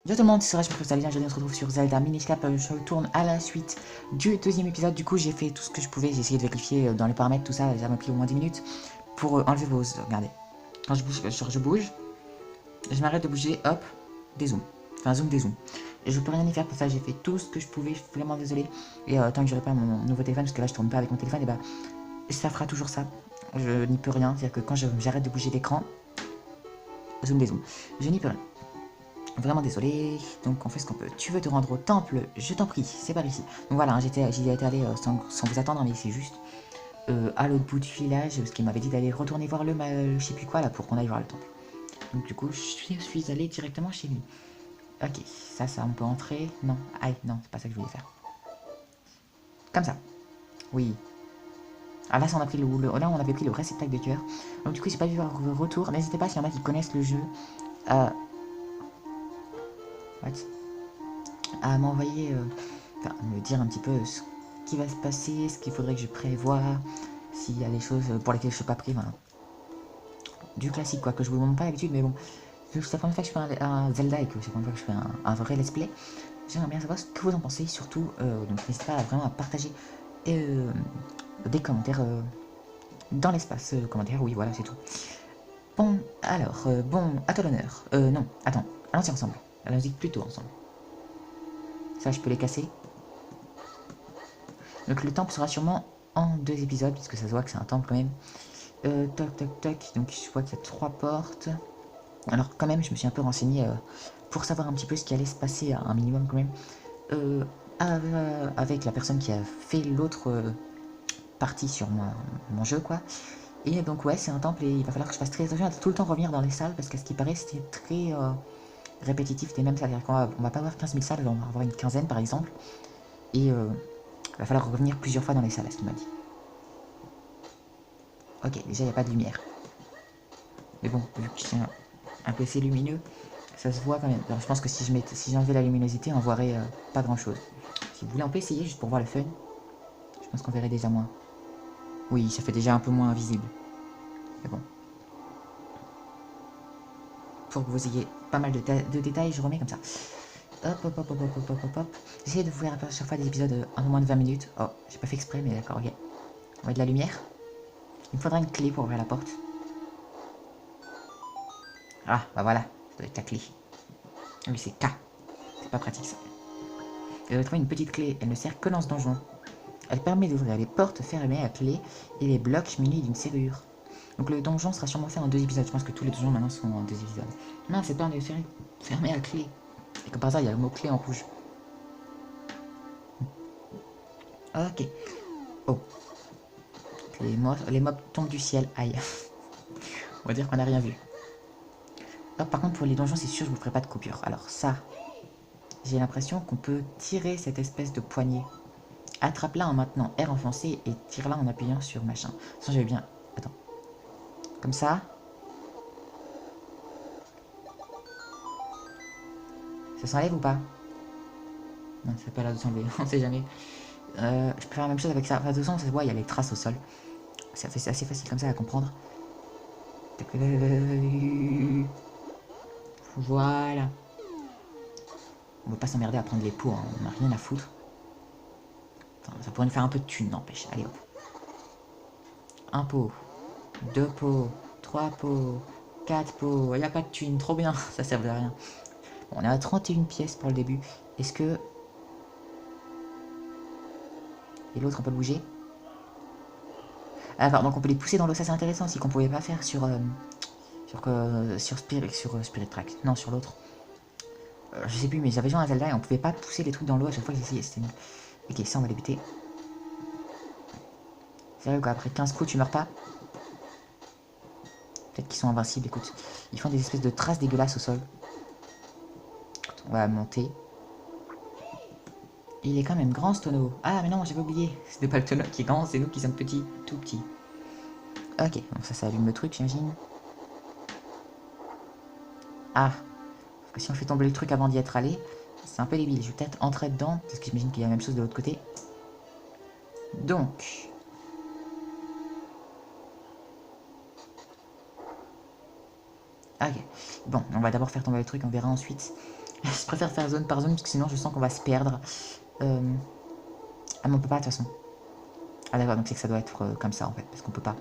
Yo tout le monde, c'est Rage, j'espère que vous allez bien. Aujourd'hui on se retrouve sur Zelda Minish Cap. Je tourne à la suite du deuxième épisode. Du coup j'ai fait tout ce que je pouvais, j'ai essayé de vérifier dans les paramètres, tout ça, ça m'a pris au moins 10 minutes pour enlever vos... Regardez, quand je bouge, je bouge, je m'arrête de bouger, hop, dézoom. Enfin zoom, dézoom. Et je peux rien y faire pour ça, j'ai fait tout ce que je pouvais, je suis vraiment désolé. Et tant que j'aurai pas mon nouveau téléphone, parce que là je tourne pas avec mon téléphone, et bah ça fera toujours ça. Je n'y peux rien, c'est-à-dire que quand j'arrête de bouger l'écran, zoom, dézoom, je n'y peux rien. Vraiment désolé, donc on fait ce qu'on peut. Tu veux te rendre au temple, je t'en prie, c'est par ici. Donc voilà, j'y étais allé sans vous attendre, mais c'est juste à l'autre bout du village, parce qu'il m'avait dit d'aller retourner voir le je sais plus quoi là pour qu'on aille voir le temple. Donc du coup, je suis allé directement chez lui. Ok, ça on peut entrer. Non, aïe, non, c'est pas ça que je voulais faire. Comme ça, oui. Ah là, ça, on a pris là, on avait pris le réceptacle de cœur. Donc du coup, j'ai pas vu le retour. N'hésitez pas s'il y en a qui connaissent le jeu. What à m'envoyer, enfin, me dire un petit peu ce qui va se passer, ce qu'il faudrait que je prévoie, s'il y a des choses pour lesquelles je suis pas pris, voilà. Du classique quoi, que je vous montre pas d'habitude, mais bon, vu que c'est la première fois que je fais un Zelda et que c'est la première fois que je fais un vrai let's play, j'aimerais bien savoir ce que vous en pensez, surtout, donc n'hésitez pas vraiment à partager des commentaires dans l'espace commentaire, oui voilà c'est tout. Bon, alors, bon, à toi l'honneur. Non, attends, allons-y ensemble. Allons-y plutôt ensemble. Ça, je peux les casser. Donc le temple sera sûrement en 2 épisodes, puisque ça se voit que c'est un temple quand même. Toc toc toc, donc je vois qu'il y a 3 portes. Alors quand même, je me suis un peu renseigné pour savoir un petit peu ce qui allait se passer à un minimum quand même. Euh, avec la personne qui a fait l'autre partie sur mon jeu quoi. Et donc ouais, c'est un temple et il va falloir que je fasse très attention à tout le temps revenir dans les salles, parce qu'à ce qui paraît c'était très répétitif des mêmes salles. On va pas avoir 15 000 salles, on va avoir une quinzaine par exemple. Et il va falloir revenir plusieurs fois dans les salles, à ce qu'il m'a dit. Ok, déjà il n'y a pas de lumière. Mais bon, vu que c'est un PC lumineux, ça se voit quand même. Alors je pense que si j'enlevais la luminosité, on verrait pas grand chose. Si vous voulez, on peut essayer juste pour voir le fun. Je pense qu'on verrait déjà moins. Oui, ça fait déjà un peu moins visible. Mais bon. Pour que vous ayez pas mal de détails, je remets comme ça. Hop, hop, hop, hop, hop, hop, hop, hop. J'essaie de vous faire à chaque fois des épisodes un peu moins de 20 minutes. Oh, j'ai pas fait exprès, mais d'accord, ok. On va de la lumière. Il me faudra une clé pour ouvrir la porte. Ah, bah voilà, ça doit être la clé. Oui, c'est K. C'est pas pratique ça. Elle va trouver une petite clé, elle ne sert que dans ce donjon. Elle permet d'ouvrir les portes fermées à clé et les blocs munis d'une serrure. Donc le donjon sera sûrement fait en 2 épisodes. Je pense que tous les donjons maintenant sont en 2 épisodes. Non, c'est pas un fermé à clé. Et comme par hasard, il y a le mot clé en rouge. Ok. Oh. Les mobs tombent du ciel. Aïe. On va dire qu'on n'a rien vu. Oh, par contre, pour les donjons, c'est sûr, je vous ferai pas de coupure. Alors ça, j'ai l'impression qu'on peut tirer cette espèce de poignée. Attrape-la en maintenant R enfoncé et tire-la en appuyant sur machin. Ça, j'avais bien... Attends. Comme ça. Ça s'enlève ou pas? Non, c'est pas là de s'enlever, on sait jamais. Je peux faire la même chose avec ça. Enfin, de toute façon, ça se voit, il y a les traces au sol. C'est assez facile comme ça à comprendre. Voilà. On va pas s'emmerder à prendre les pots, hein. On n'a rien à foutre. Attends, ça pourrait nous faire un peu de thunes, n'empêche. Allez hop. Un pot, 2 pots, 3 pots, 4 pots. Il n'y a pas de thunes, trop bien. Ça sert à rien. Bon, on est à 31 pièces pour le début. Est-ce que... Et l'autre, on peut le bouger? Ah, donc on peut les pousser dans l'eau, ça c'est intéressant aussi, qu'on pouvait pas faire sur Spirit Track. Non, sur l'autre. Je sais plus, mais j'avais joué à Zelda et on pouvait pas pousser les trucs dans l'eau à chaque fois que j'essayais. C'était... Ok, ça on va les buter. Sérieux quoi, après 15 coups tu meurs pas? Peut-être qu'ils sont invincibles, écoute. Ils font des espèces de traces dégueulasses au sol. On va monter. Il est quand même grand ce tonneau. Ah mais non, j'avais oublié. C'était pas le tonneau qui est grand, c'est nous qui sommes petits, tout petits. Ok, donc ça allume le truc, j'imagine. Ah, parce que si on fait tomber le truc avant d'y être allé, c'est un peu débile. Je vais peut-être entrer dedans, parce que j'imagine qu'il y a la même chose de l'autre côté. Donc... Ok, bon, on va d'abord faire tomber le truc, on verra ensuite. Je préfère faire zone par zone parce que sinon je sens qu'on va se perdre. Ah mais on peut pas de toute façon. Ah d'accord, donc c'est que ça doit être comme ça en fait, parce qu'on peut pas.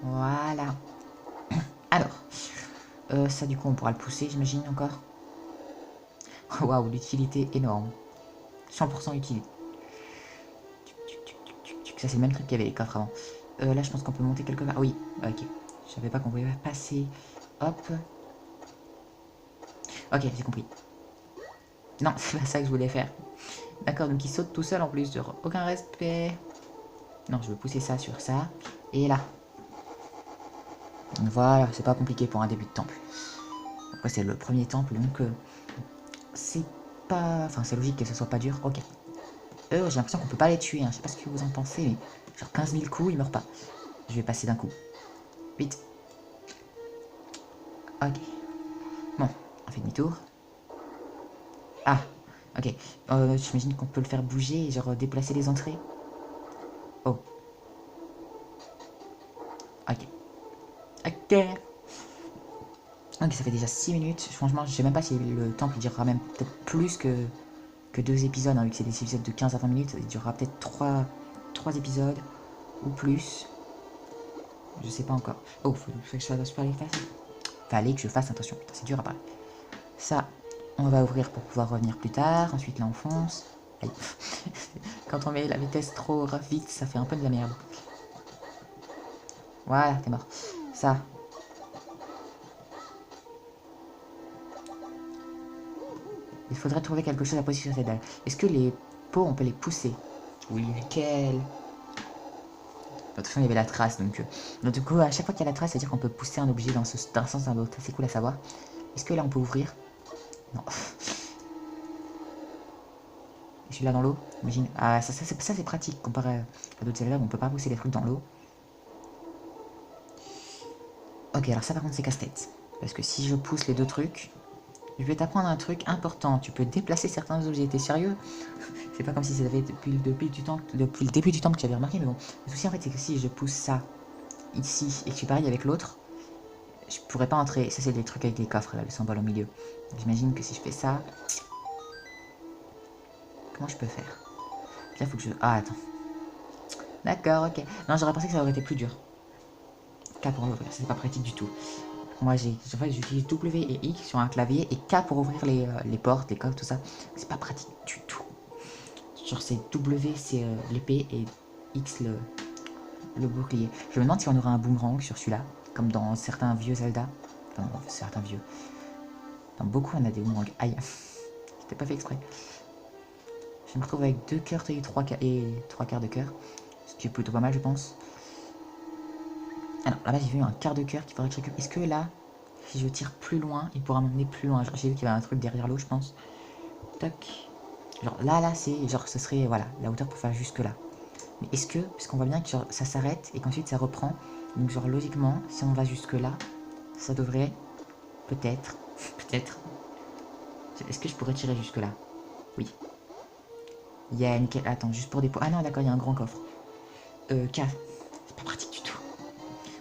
Voilà. Alors, ça du coup on pourra le pousser j'imagine encore. Waouh, l'utilité énorme. 100% utile. Ça c'est le même truc qu'il y avait les coffres avant. Là je pense qu'on peut monter quelque part. Ah oui, ok. Je savais pas qu'on pouvait passer. Hop. Ok, j'ai compris. Non, c'est pas ça que je voulais faire. D'accord, donc il saute tout seul en plus. Genre, aucun respect. Non, je veux pousser ça sur ça. Et là. Voilà, c'est pas compliqué pour un début de temple. Après c'est le premier temple, donc c'est pas... Enfin c'est logique que ce soit pas dur. Ok. J'ai l'impression qu'on peut pas les tuer, hein. Je sais pas ce que vous en pensez, mais genre 15 000 coups, ils meurent pas. Je vais passer d'un coup. Vite. Ok. Bon, on fait demi-tour. Ah, ok. J'imagine qu'on peut le faire bouger et genre déplacer les entrées. Oh. Ok. Ok. Ok, ça fait déjà 6 minutes. Franchement, je sais même pas si le temple durera même peut-être plus que 2 épisodes, hein, vu que c'est des épisodes de 15 à 20 minutes. Il durera peut-être 3 épisodes ou plus. Je sais pas encore. Oh, faut que je fasse super efficace. Fallait que je fasse attention. Putain, c'est dur à parler. Ça, on va ouvrir pour pouvoir revenir plus tard. Ensuite, là, on fonce. Aïe. Quand on met la vitesse trop vite, ça fait un peu de la merde. Voilà, t'es mort. Ça. Il faudrait trouver quelque chose à poser sur cette dalle. Est-ce que les pots, on peut les pousser? Oui, lesquels? De toute façon, il y avait la trace, donc du coup, à chaque fois qu'il y a la trace, c'est-à-dire qu'on peut pousser un objet dans d'un sens à l'autre. C'est cool à savoir. Est-ce que là, on peut ouvrir? Non. Je suis là dans l'eau, imagine. Ah, ça c'est pratique comparé à d'autres Zelda où on peut pas pousser les trucs dans l'eau. Ok, alors ça par contre c'est casse-tête. Parce que si je pousse les deux trucs, je vais t'apprendre un truc important. Tu peux déplacer certains objets. T'es sérieux? C'est pas comme si ça avait depuis le début du temps que tu avais remarqué, mais bon. Le souci en fait c'est que si je pousse ça ici et que je suis pareil avec l'autre, je pourrais pas entrer. Ça c'est des trucs avec les coffres là, le symbole au milieu. J'imagine que si je fais ça, comment je peux faire? Là faut que je... Ah attends. D'accord, ok. Non, j'aurais pensé que ça aurait été plus dur. K pour l'ouvrir, c'est pas pratique du tout. Moi, en fait, j'utilise W et X sur un clavier et K pour ouvrir les portes, les coffres, tout ça. C'est pas pratique du tout. Genre, c'est W, c'est l'épée et X, le bouclier. Je me demande si on aura un boomerang sur celui-là, comme dans certains vieux Zelda. Enfin, certains vieux. Dans beaucoup, on a des boomerangs. Aïe, c'était pas fait exprès. Je me retrouve avec 2 cœurs et 3 quarts de cœur. Ce qui est plutôt pas mal, je pense. Alors, là-bas, j'ai vu un quart de cœur qu'il faudrait que je récupère. Est-ce que là, si je tire plus loin, il pourra m'emmener plus loin? J'ai vu qu'il y avait un truc derrière l'eau, je pense. Tac. Genre là, c'est genre ce serait voilà la hauteur pour faire jusque là. Mais est-ce que, puisqu'on voit bien que genre, ça s'arrête et qu'ensuite ça reprend, donc genre logiquement, si on va jusque là, ça devrait peut-être, peut-être. Est-ce que je pourrais tirer jusque là? Oui. Il y a une... Attends, juste pour des pots. Ah non, d'accord, il y a un grand coffre. K. C'est pas pratique du tout.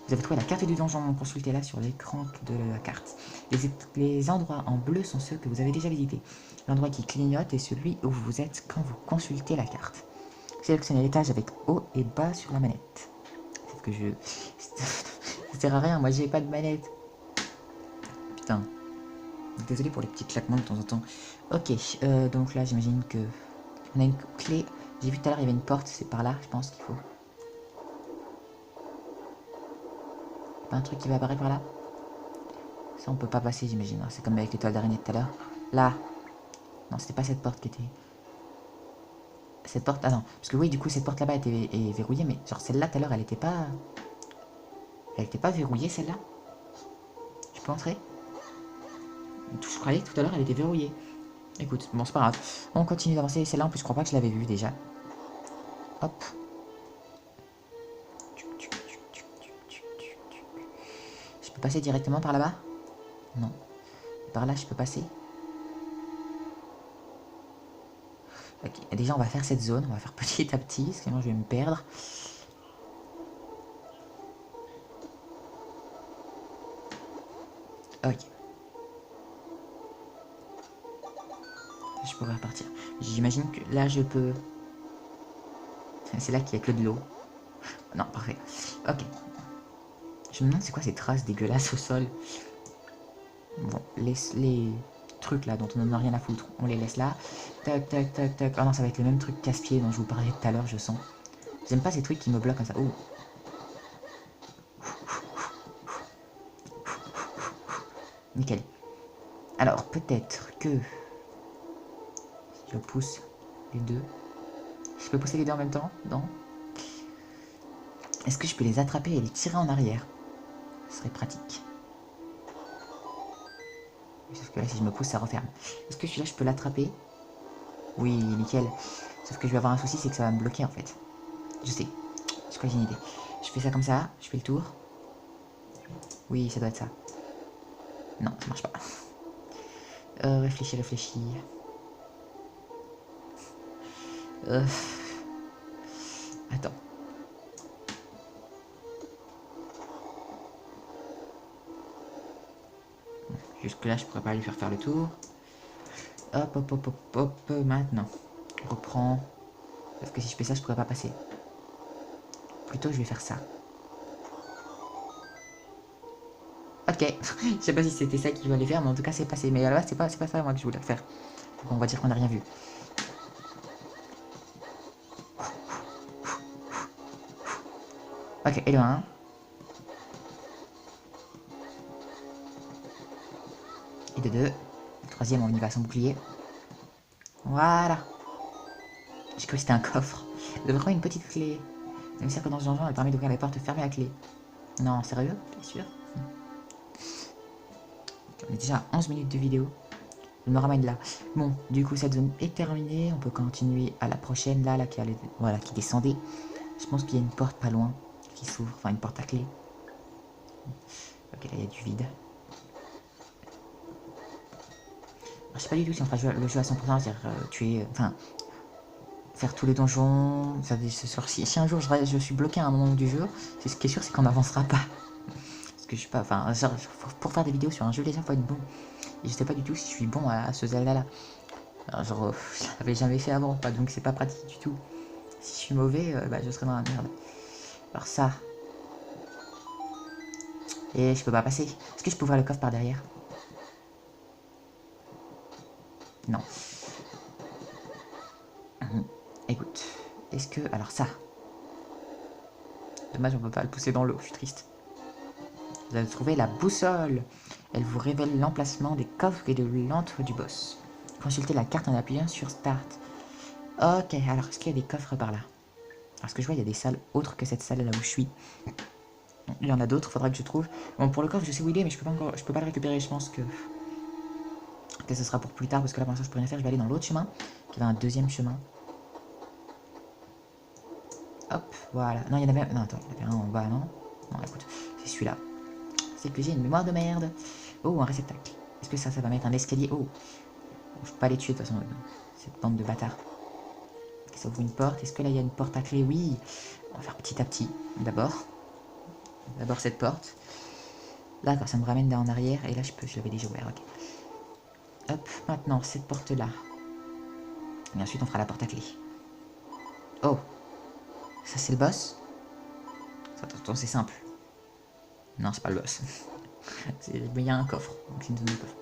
Vous avez trouvé la carte du donjon, consultez-la sur l'écran de la carte. Les endroits en bleu sont ceux que vous avez déjà visités. L'endroit qui clignote est celui où vous êtes quand vous consultez la carte. Sélectionnez l'étage avec haut et bas sur la manette. Sauf que je... Ça sert à rien, moi j'ai pas de manette. Putain. Désolé pour les petits claquements de temps en temps. Ok, donc là j'imagine que... On a une clé. J'ai vu tout à l'heure il y avait une porte, c'est par là, je pense qu'il faut. Pas un truc qui va apparaître par là? Ça on peut pas passer j'imagine, c'est comme avec l'étoile d'araignée tout à l'heure. Là. Non, c'était pas cette porte qui était... Cette porte... Ah non, parce que oui, du coup, cette porte là-bas est verrouillée, mais genre celle-là, tout à l'heure, elle était pas... Elle était pas verrouillée, celle-là? Je peux entrer? Je croyais que tout à l'heure, elle était verrouillée. Écoute, bon, c'est pas grave. On continue d'avancer. Celle-là, en plus, je crois pas que je l'avais vue, déjà. Hop. Je peux passer directement par là-bas? Non. Par là, je peux passer? Ok, déjà, on va faire cette zone. On va faire petit à petit, parce que sinon, je vais me perdre. Ok. Je pourrais repartir. J'imagine que là, je peux... C'est là qu'il n'y a que de l'eau. Non, parfait. Ok. Je me demande c'est quoi ces traces dégueulasses au sol. Bon, les trucs là dont on n'en a rien à foutre, on les laisse là. Tac, tac, tac, tac. Oh non, ça va être le même truc casse-pied dont je vous parlais tout à l'heure, je sens. J'aime pas ces trucs qui me bloquent comme ça. Oh. Nickel. Alors, peut-être que... Si je pousse les deux... Je peux pousser les deux en même temps? Non. Est-ce que je peux les attraper et les tirer en arrière? Ce serait pratique. Sauf que là, si je me pousse, ça referme. Est-ce que celui-là, je peux l'attraper? Oui, nickel. Sauf que je vais avoir un souci, c'est que ça va me bloquer, en fait. Je sais. Je crois que j'ai une idée. Je fais ça comme ça, je fais le tour. Oui, ça doit être ça. Non, ça marche pas. Réfléchis, réfléchis. Attends. Jusque là, je pourrais pas lui faire le tour. Hop, hop, hop, hop, hop, maintenant. On reprend. Parce que si je fais ça, je pourrais pas passer. Plutôt, je vais faire ça. Ok. Je sais pas si c'était ça qu'il fallait faire, mais en tout cas, c'est passé. Mais à la base, c'est pas ça, moi, que je voulais faire. Donc, on va dire qu'on n'a rien vu. Ok, et le 1. Et de 2. Le troisième, on y va sans bouclier. Voilà. J'ai cru que c'était un coffre. Il devrait avoir une petite clé. Ça me sert que dans ce donjon, elle permet d'ouvrir les portes fermées à clé. Non, sérieux? T'es sûr? On est déjà à 11 minutes de vidéo. Je me ramène là. Bon, du coup, cette zone est terminée. On peut continuer à la prochaine, là qui allait... Voilà, qui descendait. Je pense qu'il y a une porte pas loin qui s'ouvre. Enfin, une porte à clé. Ok, là, il y a du vide. Alors, je sais pas du tout si on fera le jeu à 100%, c'est-à-dire tuer... Enfin, faire tous les donjons. Si un jour je suis bloqué à un moment du jeu, c'est ce qui est sûr, c'est qu'on n'avancera pas. Parce que je sais pas... Enfin, pour faire des vidéos sur un jeu, déjà, faut être bon. Et je sais pas du tout si je suis bon à ce Zelda-là. Alors, genre, je l'avais jamais fait avant, pas, donc c'est pas pratique du tout. Si je suis mauvais, bah, je serai dans la merde. Alors ça. Et je peux pas passer. Est-ce que je peux ouvrir le coffre par derrière? Non. Écoute. Est-ce que... Alors ça. Dommage, on peut pas le pousser dans l'eau, je suis triste. Vous avez trouvé la boussole. Elle vous révèle l'emplacement des coffres et de l'antre du boss. Consultez la carte en appuyant sur Start. Ok, alors est-ce qu'il y a des coffres par là? Parce que je vois, il y a des salles autres que cette salle là où je suis. Il y en a d'autres, faudra que je trouve. Bon, pour le coffre, je sais où il est, mais je peux pas le récupérer. Je pense que ce sera pour plus tard, parce que là, pour l'instant, je peux rien faire. Je vais aller dans l'autre chemin, qui va un deuxième chemin. Hop, voilà. Non, il y en avait... Non, attends, il y en avait un en bas, non? Non, écoute, c'est celui-là. C'est que j'ai une mémoire de merde. Oh, un réceptacle. Est-ce que ça va mettre un escalier? Oh, je peux pas les tuer, de toute façon, cette bande de bâtards. Ça ouvre une porte. Est-ce que là, il y a une porte à clé? Oui. On va faire petit à petit, d'abord. D'abord cette porte. D'accord, ça me ramène en arrière. Et là, je l'avais déjà ouvert, ok. Hop, maintenant, cette porte-là. Et ensuite, on fera la porte à clé. Oh. Ça, c'est le boss? Attends, c'est simple. Non, c'est pas le boss. Mais il y a un coffre. Donc, c'est une zone de coffre.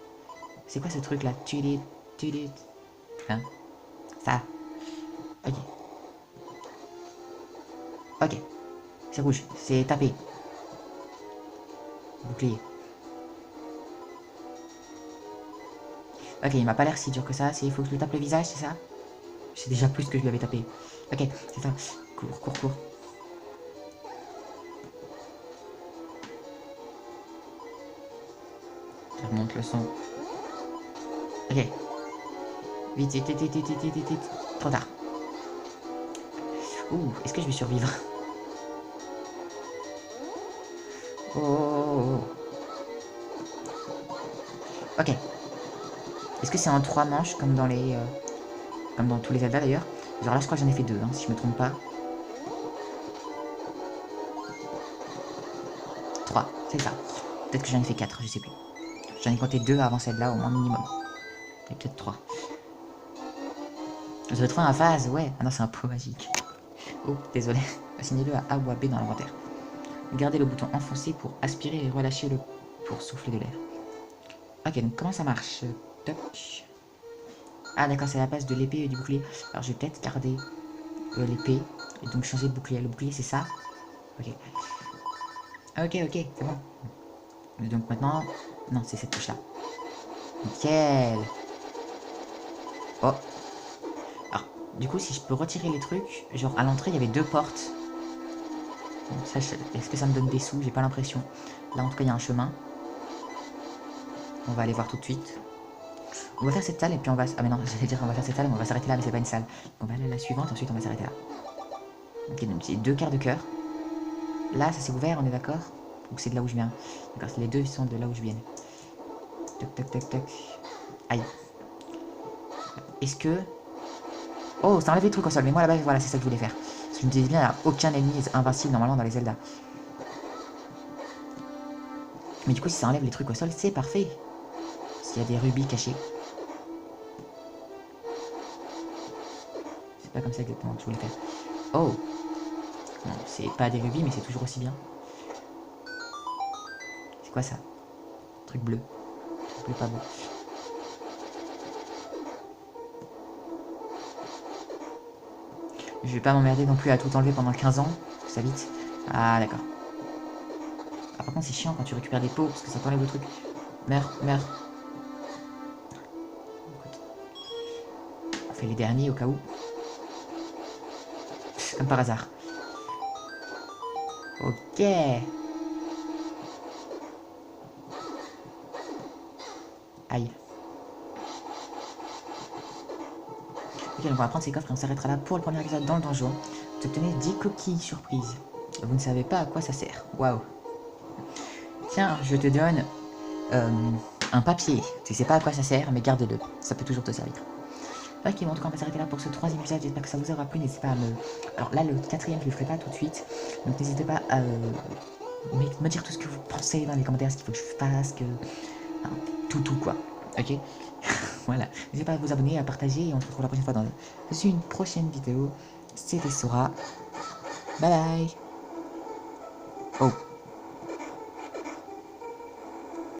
C'est quoi ce truc-là? Hein? Ça. Ok. Ok. C'est rouge. C'est tapé. Bouclier. Ok, il m'a pas l'air si dur que ça. Il faut que je lui tape le visage, c'est ça? C'est déjà plus que je lui avais tapé. Ok, c'est ça. Cours, cours, cours. Je remonte le son. Ok. Vite, vite, vite, vite, vite, vite, vite, vite. Trop tard. Ouh, est-ce que je vais survivre? Oh, oh, oh. Ok. Est-ce que c'est en 3 manches comme dans les... comme dans tous les Zelda d'ailleurs? Genre là je crois que j'en ai fait 2, hein, si je me trompe pas. 3, c'est ça. Peut-être que j'en ai fait 4, je sais plus. J'en ai compté 2 avant celle-là au moins minimum. Et peut-être 3. Je retrouve un vase, ouais. Ah non, c'est un pot magique. Oh, désolé. Assignez-le à A ou à B dans l'inventaire. Gardez le bouton enfoncé pour aspirer et relâchez-le pour souffler de l'air. Ok, donc comment ça marche? Toc. Ah d'accord, c'est à la base de l'épée et du bouclier. Alors je vais peut-être garder l'épée et donc changer de bouclier. Le bouclier c'est ça. Ok. Ok, ok, c'est bon. Donc maintenant... Non, c'est cette touche-là. Nickel. Oh. Alors, du coup, si je peux retirer les trucs... Genre, à l'entrée, il y avait 2 portes. Ça, est-ce que ça me donne des sous? J'ai pas l'impression. Là, en tout cas, il y a un chemin. On va aller voir tout de suite. On va faire cette salle et puis on va... Ah mais non, j'allais dire qu'on va faire cette salle, mais on va s'arrêter là, mais c'est pas une salle. Donc on va aller à la suivante, ensuite on va s'arrêter là. Ok, donc c'est 2 quarts de cœur. Là, ça s'est ouvert, on est d'accord? Ou c'est de là où je viens? D'accord, les deux sont de là où je viens. Toc, toc, toc, toc. Aïe. Est-ce que... Oh, ça enlève les trucs au sol, mais moi là-bas, voilà, c'est ça que je voulais faire. Parce que je me disais bien, il n'y a aucun ennemi invincible normalement dans les Zelda. Mais du coup, si ça enlève les trucs au sol, c'est parfait. S'il y a des rubis cachés. C'est pas comme ça exactement que je voulais faire. Oh! Non, c'est pas des rubis, mais c'est toujours aussi bien. C'est quoi ça? Truc bleu. Truc bleu pas beau. Je vais pas m'emmerder non plus à tout enlever pendant 15 ans. Ça vite. Ah, d'accord. Ah, par contre, c'est chiant quand tu récupères des pots parce que ça t'enlève le truc. Meurs, meurs. On fait les derniers au cas où. Comme par hasard. Ok. Aïe. Ok, donc on va prendre ces coffres et on s'arrêtera là pour le premier épisode dans le donjon. Vous obtenez 10 coquilles surprises. Vous ne savez pas à quoi ça sert. Waouh. Tiens, je te donne un papier. Tu sais pas à quoi ça sert, mais garde-le. Ça peut toujours te servir. Ok, bon, en tout cas, on va s'arrêter là pour ce 3e épisode. J'espère que ça vous aura plu. N'hésitez pas à me... Alors là, le 4e, je le ferai pas tout de suite. Donc n'hésitez pas à me dire tout ce que vous pensez dans les commentaires, ce qu'il faut que je fasse, que... Enfin, tout quoi. Ok. Voilà. N'hésitez pas à vous abonner, à partager. Et on se retrouve la prochaine fois dans une prochaine vidéo. C'était Sora. Bye bye. Oh.